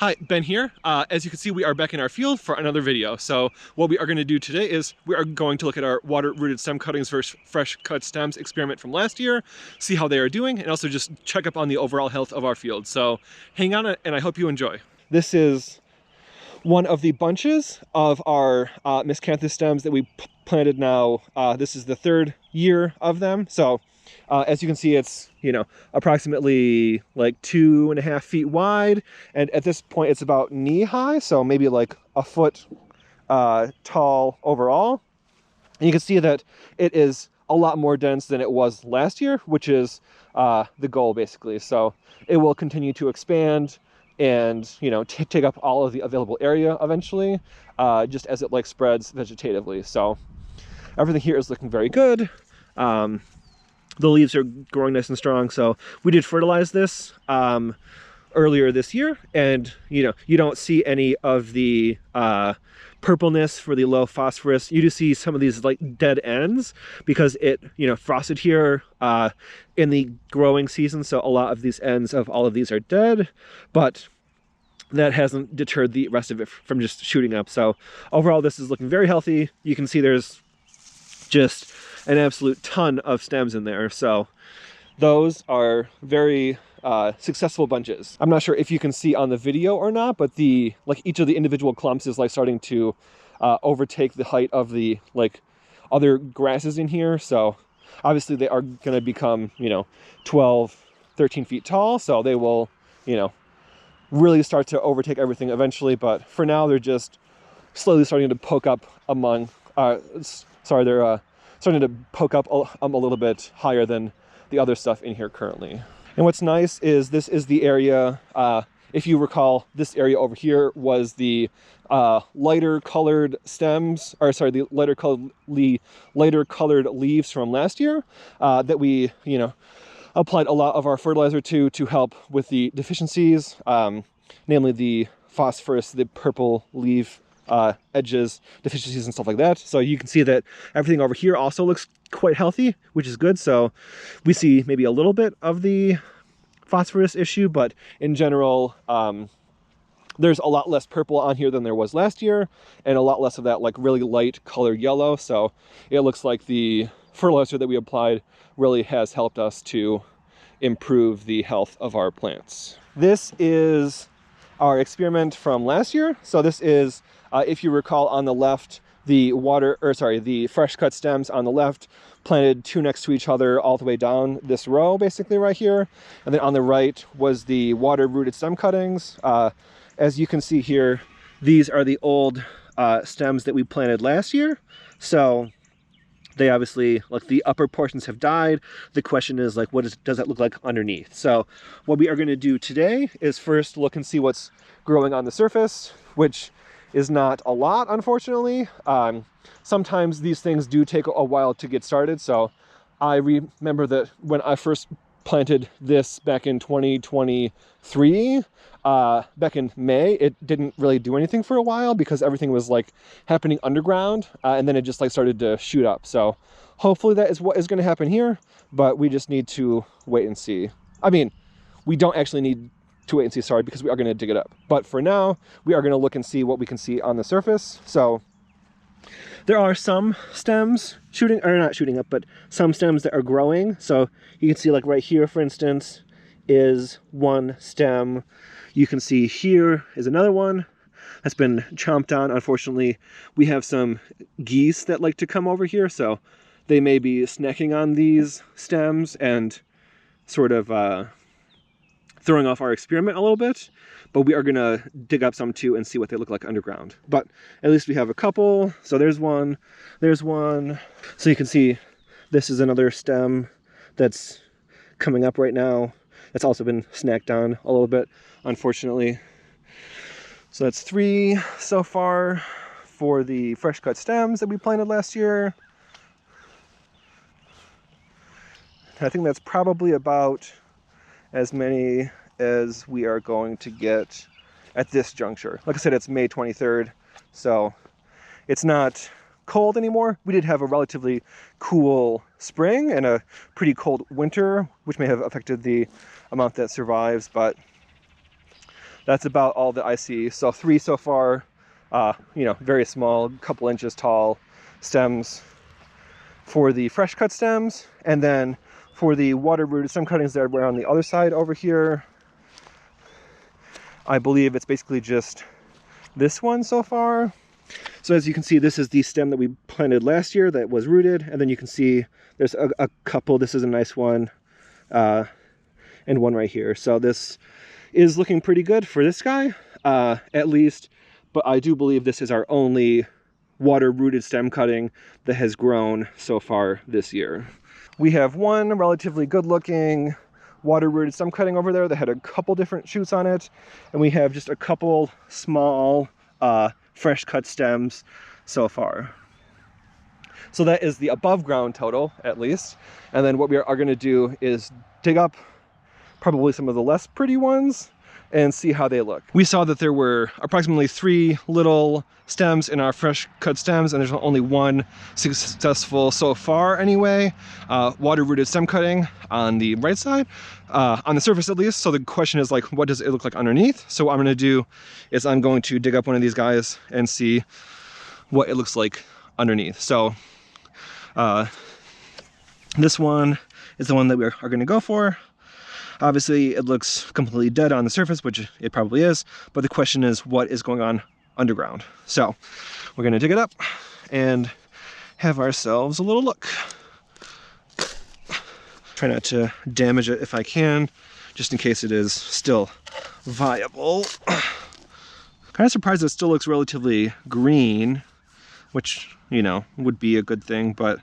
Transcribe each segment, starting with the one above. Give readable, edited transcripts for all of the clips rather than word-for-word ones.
Hi, Ben here. As you can see, we are back in our field for another video. So what we are going to do today is we are going to look at our water-rooted stem cuttings versus fresh cut stems experiment from last year, see how they are doing, and also just check up on the overall health of our field. So hang on, and I hope you enjoy. This is one of the bunches of our Miscanthus stems that we planted now. This is the third year of them. So as you can see, it's, approximately like 2.5 feet wide. And at this point, it's about knee high. So maybe like a foot tall overall. And you can see that it is a lot more dense than it was last year, which is the goal basically. So it will continue to expand and take up all of the available area eventually, just as it spreads vegetatively. So everything here is looking very good. The leaves are growing nice and strong. So we did fertilize this earlier this year, and you don't see any of the purpleness for the low phosphorus. You do see some of these dead ends because it frosted here in the growing season, so a lot of these ends of all of these are dead, but that hasn't deterred the rest of it from just shooting up. So overall, this is looking very healthy. You can see there's just an absolute ton of stems in there. So those are very successful bunches. I'm not sure if you can see on the video or not, but the each of the individual clumps is starting to overtake the height of the other grasses in here. So obviously they are going to become 12, 13 feet tall. So they will really start to overtake everything eventually. But for now, they're just slowly starting to poke up among. They're starting to poke up a little bit higher than the other stuff in here currently. And what's nice is this is the area, if you recall, this area over here was the lighter colored stems, or sorry, the lighter colored leaves from last year that we, applied a lot of our fertilizer to help with the deficiencies, namely the phosphorus, the purple leaf edges, deficiencies and stuff like that. So you can see that everything over here also looks quite healthy, which is good. So we see maybe a little bit of the phosphorus issue, but in general, there's a lot less purple on here than there was last year, and a lot less of that really light colored yellow. So it looks like the fertilizer that we applied really has helped us to improve the health of our plants. This is our experiment from last year. So this is, if you recall, on the left, the fresh cut stems on the left, planted two next to each other all the way down this row, basically right here. And then on the right was the water-rooted stem cuttings. As you can see here, these are the old stems that we planted last year. So they obviously, the upper portions have died. The question is, does that look like underneath? So what we are going to do today is first look and see what's growing on the surface, which is not a lot, unfortunately. Sometimes these things do take a while to get started. So I remember that when I first planted this back in 2023, back in May, it didn't really do anything for a while because everything was happening underground, and then it just started to shoot up. So hopefully that is what is going to happen here, but we just need to wait and see. I mean, we don't actually need to wait and see, sorry, because we are going to dig it up. But for now, we are going to look and see what we can see on the surface. So there are some stems not shooting up, but some stems that are growing. So you can see right here, for instance, is one stem. You can see here is another one that's been chomped on. Unfortunately, we have some geese that like to come over here, so they may be snacking on these stems and sort of throwing off our experiment a little bit. But we are going to dig up some too and see what they look like underground. But at least we have a couple. So there's one, there's one. So you can see this is another stem that's coming up right now. That's also been snacked on a little bit, unfortunately. So that's 3 so far for the fresh cut stems that we planted last year. I think that's probably about as many as we are going to get at this juncture. Like I said, it's May 23rd, so it's not cold anymore. We did have a relatively cool spring and a pretty cold winter, which may have affected the amount that survives, but that's about all that I see. So 3 so far, you know, very small, couple inches tall stems for the fresh cut stems. And then for the water rooted stem cuttings that were on the other side over here, I believe it's basically just this one so far. So as you can see, this is the stem that we planted last year that was rooted, and then you can see there's a couple. This is a nice one, and one right here. So this is looking pretty good for this guy, at least, but I do believe this is our only water rooted stem cutting that has grown so far this year. We have one relatively good looking water rooted stem cutting over there that had a couple different shoots on it, and we have just a couple small fresh cut stems so far. So that is the above ground total, at least. And then what we are going to do is dig up probably some of the less pretty ones and see how they look. We saw that there were approximately 3 little stems in our fresh cut stems, and there's only one successful so far anyway, water rooted stem cutting on the right side, on the surface at least. So the question is, like, what does it look like underneath? So what I'm going to do is I'm going to dig up one of these guys and see what it looks like underneath. So this one is the one that we are going to go for. Obviously, it looks completely dead on the surface, which it probably is, but the question is, what is going on underground? So we're going to dig it up and have ourselves a little look. Try not to damage it if I can, just in case it is still viable. Kind of surprised it still looks relatively green, which, you know, would be a good thing, but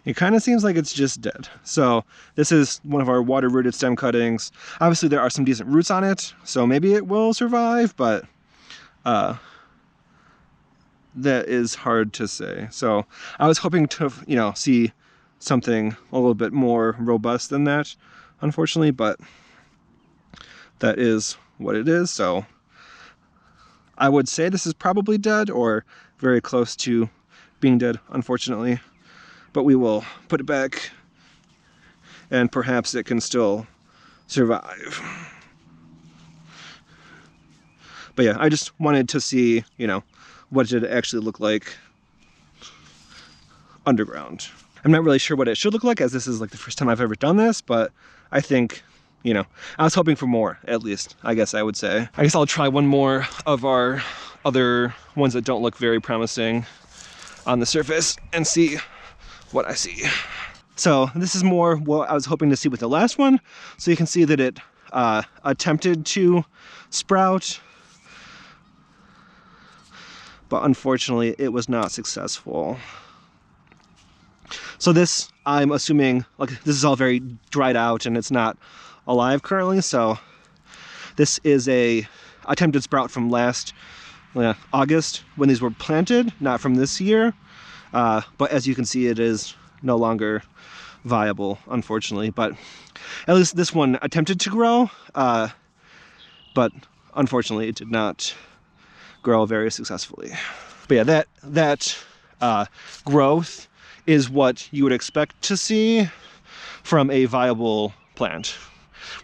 it kind of seems like it's just dead. So this is one of our water rooted stem cuttings. Obviously there are some decent roots on it, so maybe it will survive, but that is hard to say. So I was hoping to, you know, see something a little bit more robust than that, unfortunately, but that is what it is. So I would say this is probably dead or very close to being dead, unfortunately. But we will put it back, and perhaps it can still survive. But yeah, I just wanted to see, you know, what did it actually look like underground. I'm not really sure what it should look like, as this is like the first time I've ever done this, but I think, you know, I was hoping for more, at least, I guess I would say. I guess I'll try one more of our other ones that don't look very promising on the surface and see what I see. So this is more what I was hoping to see with the last one. So you can see that it attempted to sprout, but unfortunately it was not successful. So this, I'm assuming, like, this is all very dried out and it's not alive currently. So this is a attempted sprout from last August when these were planted, not from this year. But as you can see, it is no longer viable, unfortunately. But at least this one attempted to grow, but unfortunately it did not grow very successfully. But yeah, that growth is what you would expect to see from a viable plant,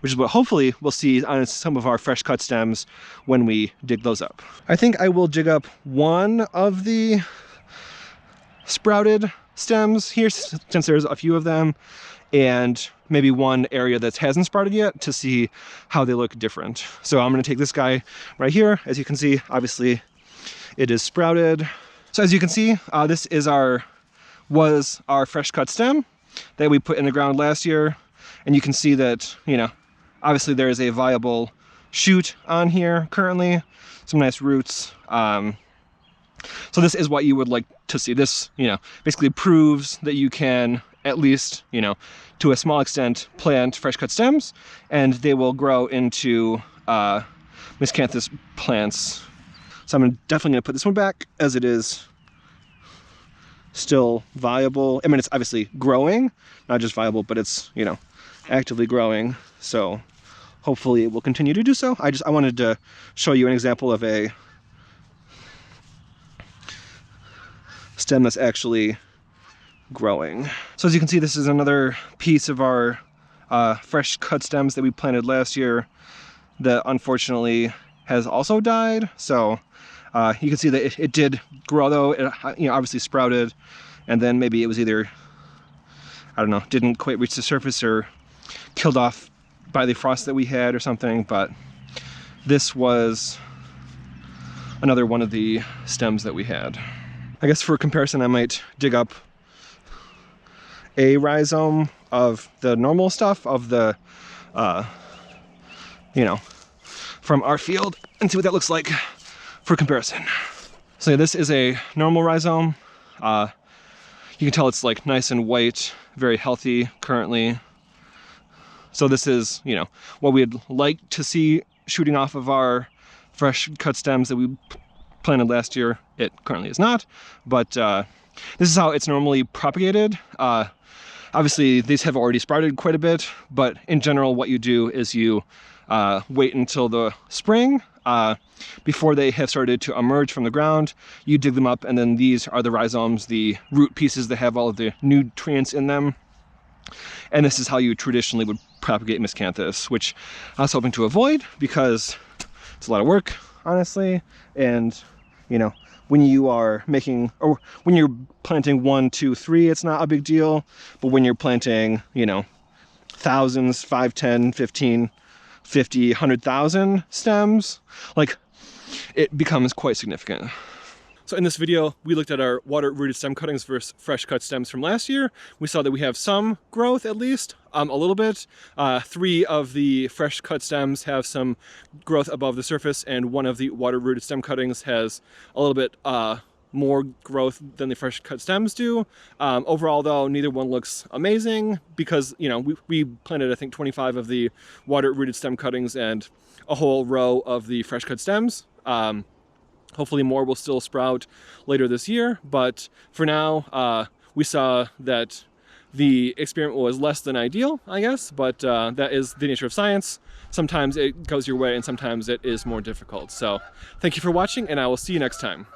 which is what hopefully we'll see on some of our fresh cut stems when we dig those up. I think I will dig up one of the sprouted stems here, since there's a few of them, and maybe one area that hasn't sprouted yet to see how they look different. So I'm going to take this guy right here. As you can see, obviously it is sprouted. So as you can see, this is was our fresh cut stem that we put in the ground last year, and you can see that, you know, obviously there is a viable shoot on here currently, some nice roots. So this is what you would like to see. This, you know, basically proves that you can, at least, you know, to a small extent, plant fresh cut stems, and they will grow into miscanthus plants. So I'm definitely going to put this one back, as it is still viable. I mean, it's obviously growing, not just viable, but it's, you know, actively growing. So hopefully it will continue to do so. I wanted to show you an example of a stem that's actually growing. So as you can see, this is another piece of our fresh cut stems that we planted last year that unfortunately has also died. So you can see that it did grow though. It, you know, obviously sprouted, and then maybe it was either, I don't know, didn't quite reach the surface or killed off by the frost that we had or something. But this was another one of the stems that we had. I guess for comparison, I might dig up a rhizome of the normal stuff, of the, you know, from our field, and see what that looks like for comparison. So yeah, this is a normal rhizome. You can tell it's like nice and white, very healthy currently. So this is, you know, what we'd like to see shooting off of our fresh cut stems that we planted last year. It currently is not, but this is how it's normally propagated. Obviously these have already sprouted quite a bit, but in general what you do is you wait until the spring before they have started to emerge from the ground. You dig them up, and then these are the rhizomes, the root pieces that have all of the nutrients in them. And this is how you traditionally would propagate miscanthus, which I was hoping to avoid because it's a lot of work, honestly. And, you know, when you are making, or when you're planting 1, 2, 3, it's not a big deal. But when you're planting, you know, thousands, 5, 10, 15, 50, 100,000 stems, like, it becomes quite significant. So in this video, we looked at our water-rooted stem cuttings versus fresh cut stems from last year. We saw that we have some growth, at least, a little bit. 3 of the fresh cut stems have some growth above the surface, and 1 of the water-rooted stem cuttings has a little bit more growth than the fresh cut stems do. Overall though, neither one looks amazing because, you know, we planted, I think, 25 of the water-rooted stem cuttings and a whole row of the fresh cut stems. Hopefully more will still sprout later this year, but for now, we saw that the experiment was less than ideal, I guess, but that is the nature of science. Sometimes it goes your way and sometimes it is more difficult. So thank you for watching, and I will see you next time.